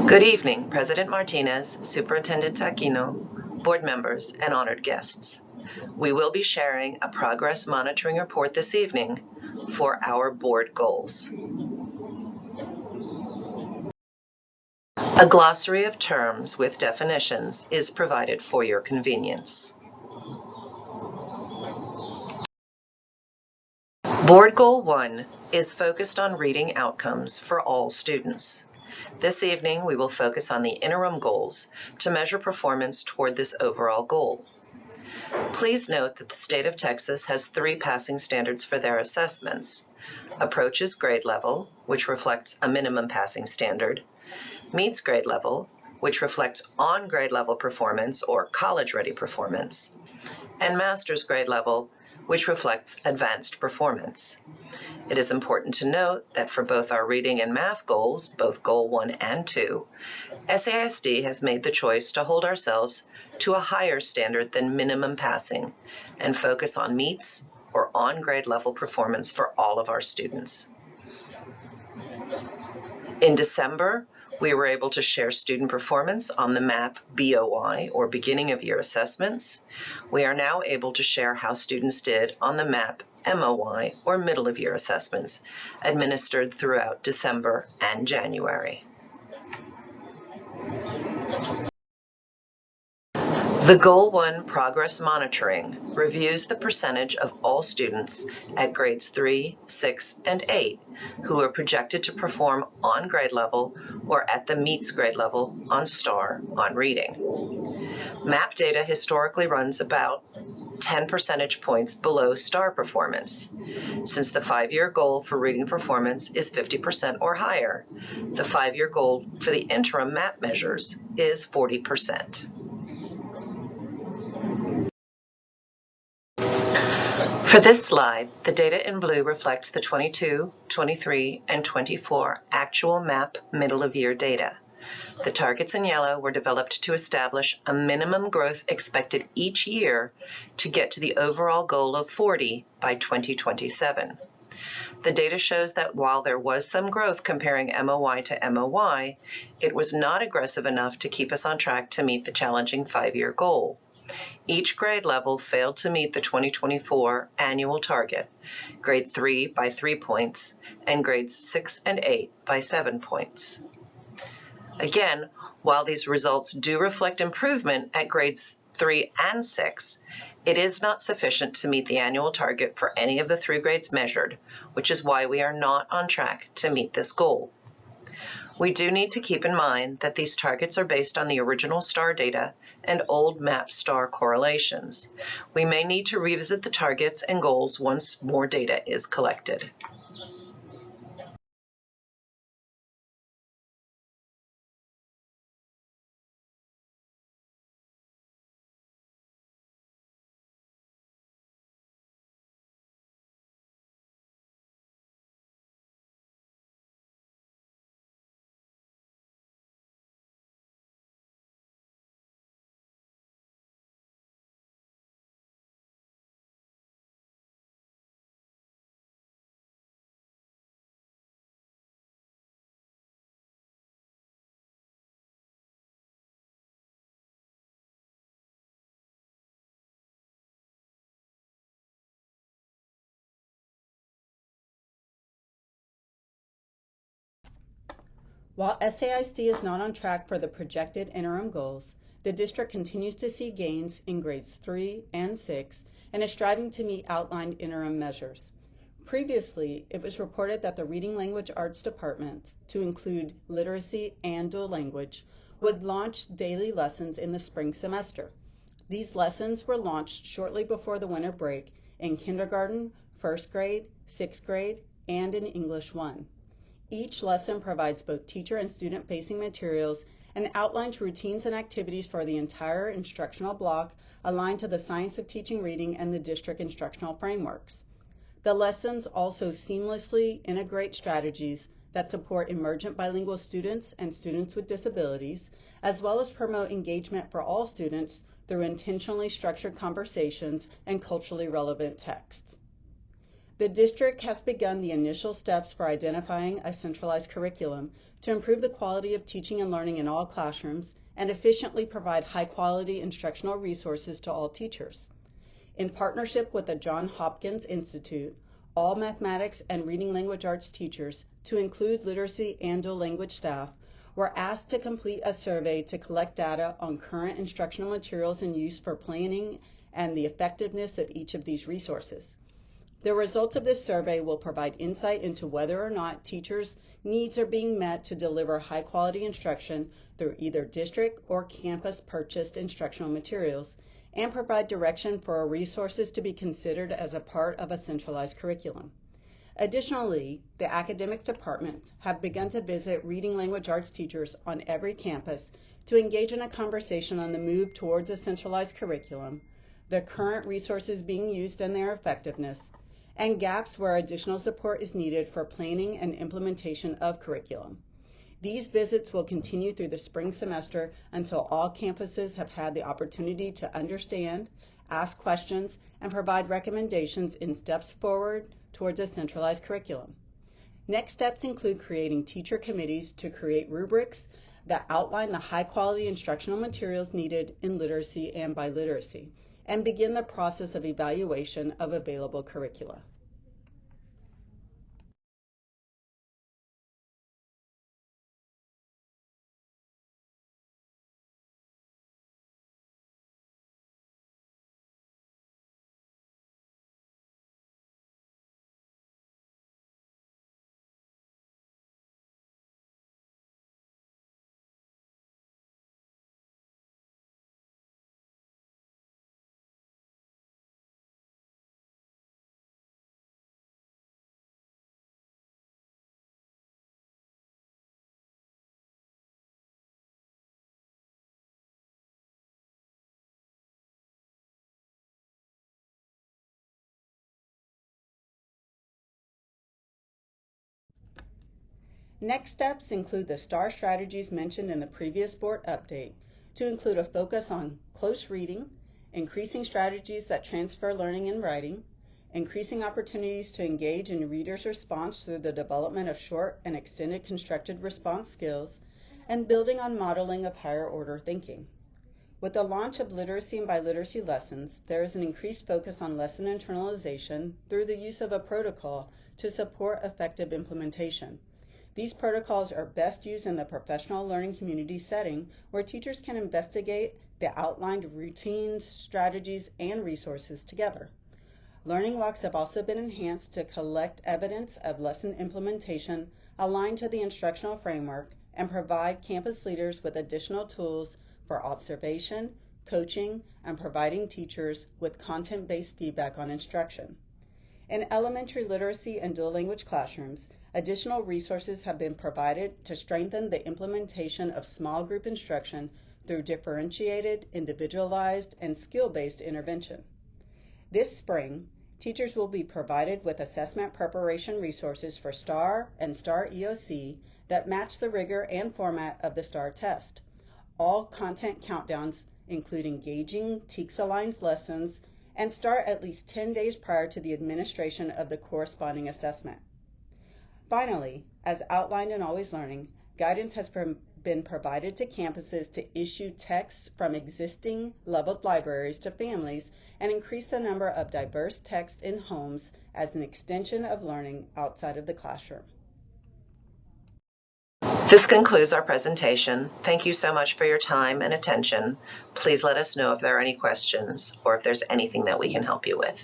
Good evening, President Martinez, Superintendent Aquino, board members, and honored guests. We will be sharing a progress monitoring report this evening for our board goals. A glossary of terms with definitions is provided for your convenience. Board Goal 1 is focused on reading outcomes for all students. This evening, we will focus on the interim goals to measure performance toward this overall goal. Please note that the state of Texas has 3 passing standards for their assessments. Approaches grade level, which reflects a minimum passing standard. Meets grade level, which reflects on grade level performance or college-ready performance. And master's grade level, which reflects advanced performance. It is important to note that for both our reading and math goals, both Goal 1 and 2, SAISD has made the choice to hold ourselves to a higher standard than minimum passing and focus on meets or on grade level performance for all of our students. In December, we were able to share student performance on the MAP BOY, or beginning of year assessments. We are now able to share how students did on the MAP MOY, or middle of year assessments, administered throughout December and January. The Goal 1 Progress Monitoring reviews the percentage of all students at grades 3, 6, and 8 who are projected to perform on grade level or at the meets grade level on STAR on reading. MAP data historically runs about 10 percentage points below STAR performance. Since the 5-year goal for reading performance is 50% or higher, the 5-year goal for the interim MAP measures is 40%. For this slide, the data in blue reflects the 22, 23, and 24 actual MAP middle of year data. The targets in yellow were developed to establish a minimum growth expected each year to get to the overall goal of 40 by 2027. The data shows that while there was some growth comparing MOY to MOY, it was not aggressive enough to keep us on track to meet the challenging 5-year goal. Each grade level failed to meet the 2024 annual target, grade 3 by 3 points, and grades 6 and 8 by 7 points. Again, while these results do reflect improvement at grades 3 and 6, it is not sufficient to meet the annual target for any of the 3 grades measured, which is why we are not on track to meet this goal. We do need to keep in mind that these targets are based on the original STAR data and old MAP STAR correlations. We may need to revisit the targets and goals once more data is collected. While SAISD is not on track for the projected interim goals, the district continues to see gains in grades 3 and 6 and is striving to meet outlined interim measures. Previously, it was reported that the Reading Language Arts Department, to include literacy and dual language, would launch daily lessons in the spring semester. These lessons were launched shortly before the winter break in kindergarten, first grade, sixth grade, and in English 1. Each lesson provides both teacher and student-facing materials and outlines routines and activities for the entire instructional block aligned to the Science of Teaching Reading and the district instructional frameworks. The lessons also seamlessly integrate strategies that support emergent bilingual students and students with disabilities, as well as promote engagement for all students through intentionally structured conversations and culturally relevant texts. The district has begun the initial steps for identifying a centralized curriculum to improve the quality of teaching and learning in all classrooms and efficiently provide high-quality instructional resources to all teachers. In partnership with the Johns Hopkins Institute, all mathematics and reading language arts teachers, to include literacy and dual language staff, were asked to complete a survey to collect data on current instructional materials in use for planning and the effectiveness of each of these resources. The results of this survey will provide insight into whether or not teachers' needs are being met to deliver high-quality instruction through either district or campus purchased instructional materials, and provide direction for resources to be considered as a part of a centralized curriculum. Additionally, the academic departments have begun to visit reading language arts teachers on every campus to engage in a conversation on the move towards a centralized curriculum, the current resources being used and their effectiveness, and gaps where additional support is needed for planning and implementation of curriculum. These visits will continue through the spring semester until all campuses have had the opportunity to understand, ask questions, and provide recommendations in steps forward towards a centralized curriculum. Next steps include creating teacher committees to create rubrics that outline the high-quality instructional materials needed in literacy and biliteracy, and begin the process of evaluation of available curricula. Next steps include the STAR strategies mentioned in the previous board update, to include a focus on close reading, increasing strategies that transfer learning and writing, increasing opportunities to engage in readers' response through the development of short and extended constructed response skills, and building on modeling of higher order thinking. With the launch of literacy and biliteracy lessons, there is an increased focus on lesson internalization through the use of a protocol to support effective implementation. These protocols are best used in the professional learning community setting, where teachers can investigate the outlined routines, strategies, and resources together. Learning walks have also been enhanced to collect evidence of lesson implementation aligned to the instructional framework and provide campus leaders with additional tools for observation, coaching, and providing teachers with content-based feedback on instruction. In elementary literacy and dual language classrooms, additional resources have been provided to strengthen the implementation of small group instruction through differentiated, individualized, and skill-based intervention. This spring, teachers will be provided with assessment preparation resources for STAR and STAR EOC that match the rigor and format of the STAR test. All content countdowns include engaging TEKS-aligned lessons and start at least 10 days prior to the administration of the corresponding assessment. Finally, as outlined in Always Learning, guidance has been provided to campuses to issue texts from existing leveled libraries to families and increase the number of diverse texts in homes as an extension of learning outside of the classroom. This concludes our presentation. Thank you so much for your time and attention. Please let us know if there are any questions or if there's anything that we can help you with.